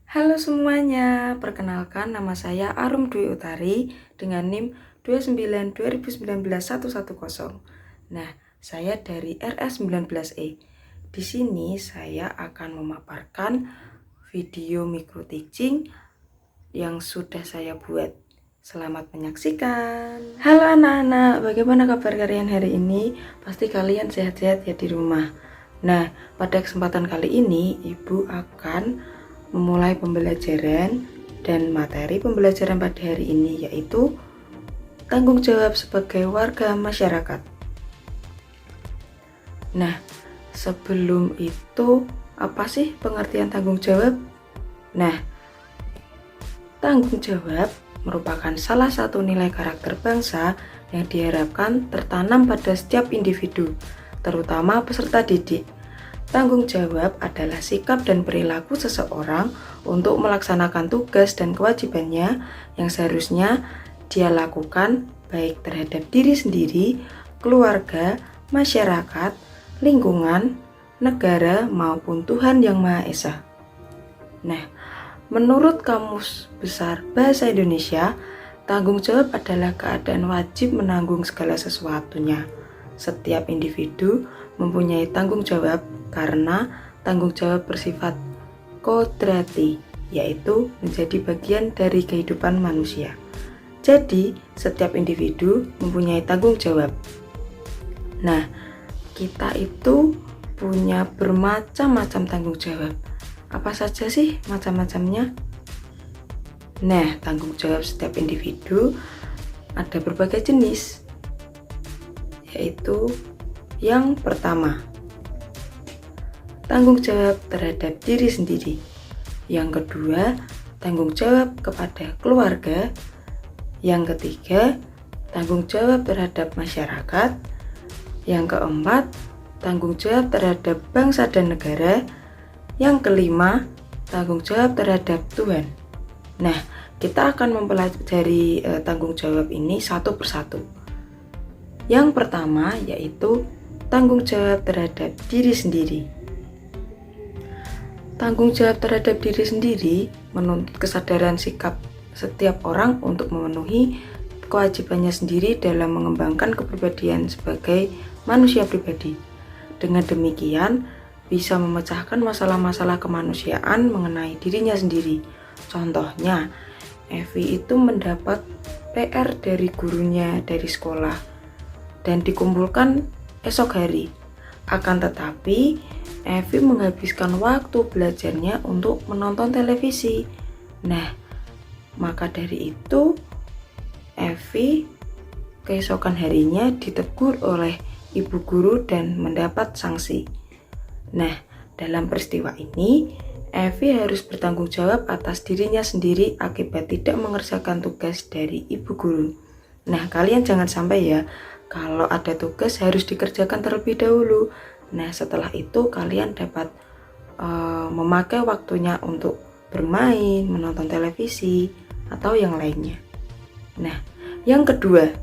Halo semuanya, perkenalkan nama saya Arum Dwi Utari dengan NIM 29 2019 110. Nah, saya dari RS19E. Di sini saya akan memaparkan video micro teaching yang sudah saya buat. Selamat menyaksikan. Halo anak-anak, bagaimana kabar kalian hari ini? Pasti kalian sehat-sehat ya di rumah. Nah, pada kesempatan kali ini Ibu akan memulai pembelajaran dan materi pembelajaran pada hari ini yaitu tanggung jawab sebagai warga masyarakat. Nah, sebelum itu apa sih pengertian tanggung jawab? Nah, tanggung jawab merupakan salah satu nilai karakter bangsa yang diharapkan tertanam pada setiap individu, terutama peserta didik. Tanggung jawab adalah sikap dan perilaku seseorang untuk melaksanakan tugas dan kewajibannya yang seharusnya dia lakukan baik terhadap diri sendiri, keluarga, masyarakat, lingkungan, negara, maupun Tuhan Yang Maha Esa. Nah, menurut Kamus Besar Bahasa Indonesia, tanggung jawab adalah keadaan wajib menanggung segala sesuatunya. Setiap individu mempunyai tanggung jawab karena tanggung jawab bersifat kodrati, yaitu menjadi bagian dari kehidupan manusia. Jadi, setiap individu mempunyai tanggung jawab. Nah, kita itu punya bermacam-macam tanggung jawab. Apa saja sih macam-macamnya? Nah, tanggung jawab setiap individu ada berbagai jenis, yaitu yang pertama, tanggung jawab terhadap diri sendiri. Yang kedua, tanggung jawab kepada keluarga. Yang ketiga, tanggung jawab terhadap masyarakat. Yang keempat, tanggung jawab terhadap bangsa dan negara. Yang kelima, tanggung jawab terhadap Tuhan. Nah, kita akan mempelajari tanggung jawab ini satu persatu. Yang pertama yaitu tanggung jawab terhadap diri sendiri. Tanggung jawab terhadap diri sendiri menuntut kesadaran sikap setiap orang untuk memenuhi kewajibannya sendiri dalam mengembangkan kepribadian sebagai manusia pribadi. Dengan demikian, bisa memecahkan masalah-masalah kemanusiaan mengenai dirinya sendiri. Contohnya, Evi itu mendapat PR dari gurunya dari sekolah dan dikumpulkan esok hari. Akan tetapi, Evi menghabiskan waktu belajarnya untuk menonton televisi. Nah, maka dari itu, Evi keesokan harinya ditegur oleh ibu guru dan mendapat sanksi. Nah, dalam peristiwa ini, Evi harus bertanggung jawab atas dirinya sendiri akibat tidak mengerjakan tugas dari ibu guru. Nah, kalian jangan sampai ya, kalau ada tugas harus dikerjakan terlebih dahulu. Nah, setelah itu kalian dapat memakai waktunya untuk bermain, menonton televisi, atau yang lainnya. Nah, yang kedua,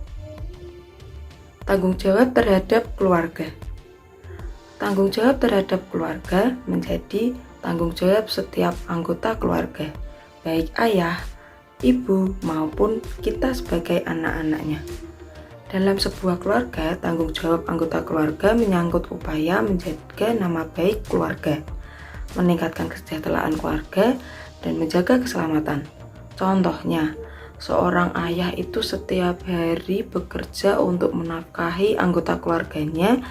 tanggung jawab terhadap keluarga. Tanggung jawab terhadap keluarga menjadi tanggung jawab setiap anggota keluarga, baik ayah, ibu, maupun kita sebagai anak-anaknya. Dalam sebuah keluarga, tanggung jawab anggota keluarga menyangkut upaya menjaga nama baik keluarga, meningkatkan kesejahteraan keluarga, dan menjaga keselamatan. Contohnya, seorang ayah itu setiap hari bekerja untuk menafkahi anggota keluarganya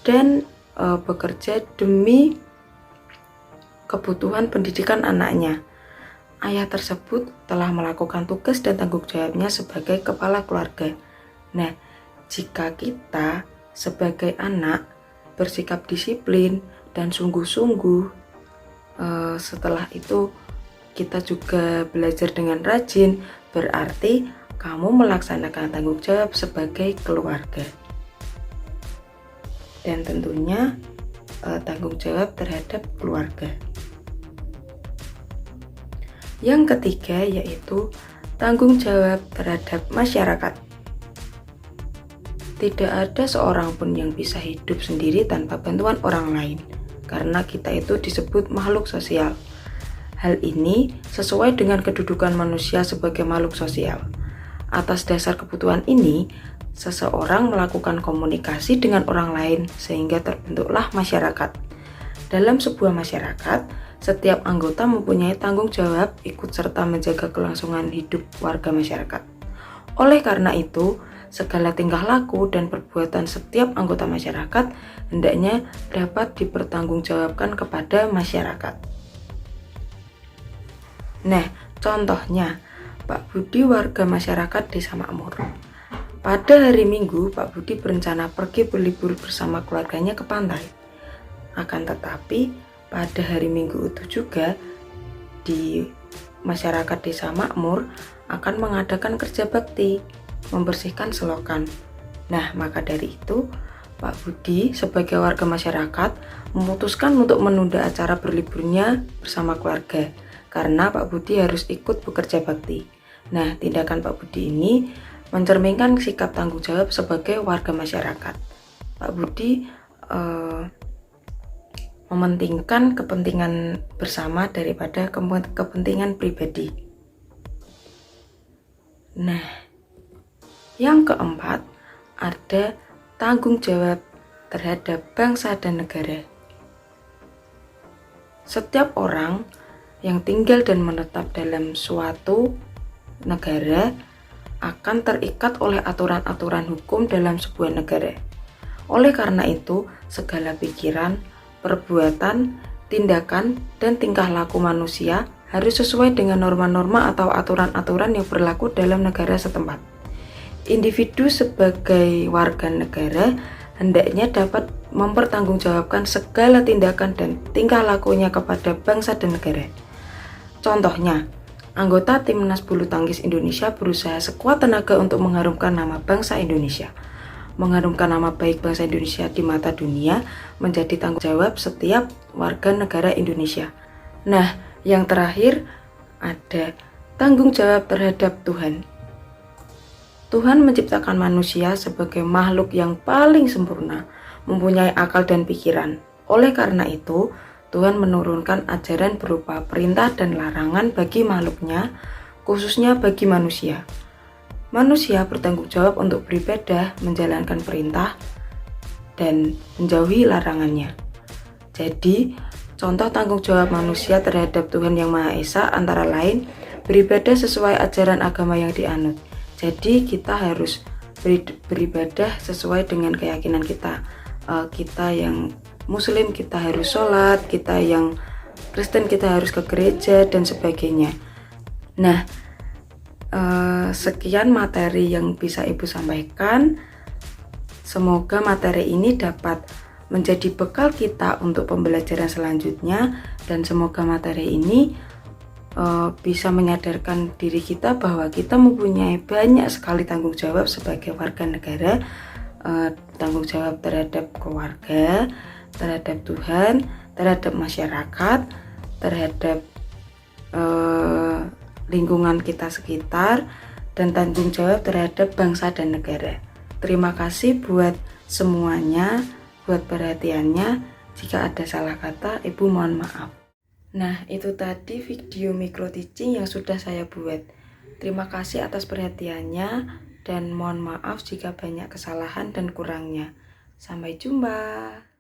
dan bekerja demi kebutuhan pendidikan anaknya. Ayah tersebut telah melakukan tugas dan tanggung jawabnya sebagai kepala keluarga. Nah, jika kita sebagai anak bersikap disiplin dan sungguh-sungguh, setelah itu kita juga belajar dengan rajin, berarti kamu melaksanakan tanggung jawab sebagai keluarga. Dan tentunya tanggung jawab terhadap keluarga. Yang ketiga yaitu tanggung jawab terhadap masyarakat. Tidak ada seorang pun yang bisa hidup sendiri tanpa bantuan orang lain, karena kita itu disebut makhluk sosial. Hal ini sesuai dengan kedudukan manusia sebagai makhluk sosial. Atas dasar kebutuhan ini, seseorang melakukan komunikasi dengan orang lain sehingga terbentuklah masyarakat. Dalam sebuah masyarakat, setiap anggota mempunyai tanggung jawab ikut serta menjaga kelangsungan hidup warga masyarakat. Oleh karena itu, segala tingkah laku dan perbuatan setiap anggota masyarakat hendaknya dapat dipertanggungjawabkan kepada masyarakat. Nah, contohnya, Pak Budi warga masyarakat Desa Makmur. Pada hari Minggu, Pak Budi berencana pergi berlibur bersama keluarganya ke pantai. Akan tetapi, pada hari Minggu itu juga, di masyarakat Desa Makmur akan mengadakan kerja bakti, membersihkan selokan. Nah, maka dari itu, Pak Budi sebagai warga masyarakat memutuskan untuk menunda acara berliburnya bersama keluarga, karena Pak Budi harus ikut bekerja bakti. Nah, tindakan Pak Budi ini mencerminkan sikap tanggung jawab sebagai warga masyarakat. Pak Budi mementingkan kepentingan bersama daripada kepentingan pribadi. Nah, yang keempat, ada tanggung jawab terhadap bangsa dan negara. Setiap orang yang tinggal dan menetap dalam suatu negara akan terikat oleh aturan-aturan hukum dalam sebuah negara. Oleh karena itu, segala pikiran, perbuatan, tindakan, dan tingkah laku manusia harus sesuai dengan norma-norma atau aturan-aturan yang berlaku dalam negara setempat. Individu sebagai warga negara hendaknya dapat mempertanggungjawabkan segala tindakan dan tingkah lakunya kepada bangsa dan negara. Contohnya, anggota Timnas Bulu Tangkis Indonesia berusaha sekuat tenaga untuk mengharumkan nama bangsa Indonesia. Mengharumkan nama baik bangsa Indonesia di mata dunia menjadi tanggung jawab setiap warga negara Indonesia. Nah, yang terakhir ada tanggung jawab terhadap Tuhan. Tuhan menciptakan manusia sebagai makhluk yang paling sempurna, mempunyai akal dan pikiran. Oleh karena itu, Tuhan menurunkan ajaran berupa perintah dan larangan bagi makhluknya, khususnya bagi manusia. Manusia bertanggung jawab untuk beribadah, menjalankan perintah, dan menjauhi larangannya. Jadi, contoh tanggung jawab manusia terhadap Tuhan Yang Maha Esa antara lain beribadah sesuai ajaran agama yang dianut. Jadi, kita harus beribadah sesuai dengan keyakinan kita. Kita yang Muslim kita harus sholat, kita yang Kristen kita harus ke gereja dan sebagainya. Nah, sekian materi yang bisa Ibu sampaikan. Semoga materi ini dapat menjadi bekal kita untuk pembelajaran selanjutnya, dan semoga materi ini bisa menyadarkan diri kita bahwa kita mempunyai banyak sekali tanggung jawab sebagai warga negara, tanggung jawab terhadap keluarga, terhadap Tuhan, terhadap masyarakat, terhadap lingkungan kita sekitar, dan tanggung jawab terhadap bangsa dan negara. Terima kasih buat semuanya, buat perhatiannya. Jika ada salah kata, Ibu mohon maaf. Nah, itu tadi video micro teaching yang sudah saya buat. Terima kasih atas perhatiannya, dan mohon maaf jika banyak kesalahan dan kurangnya. Sampai jumpa.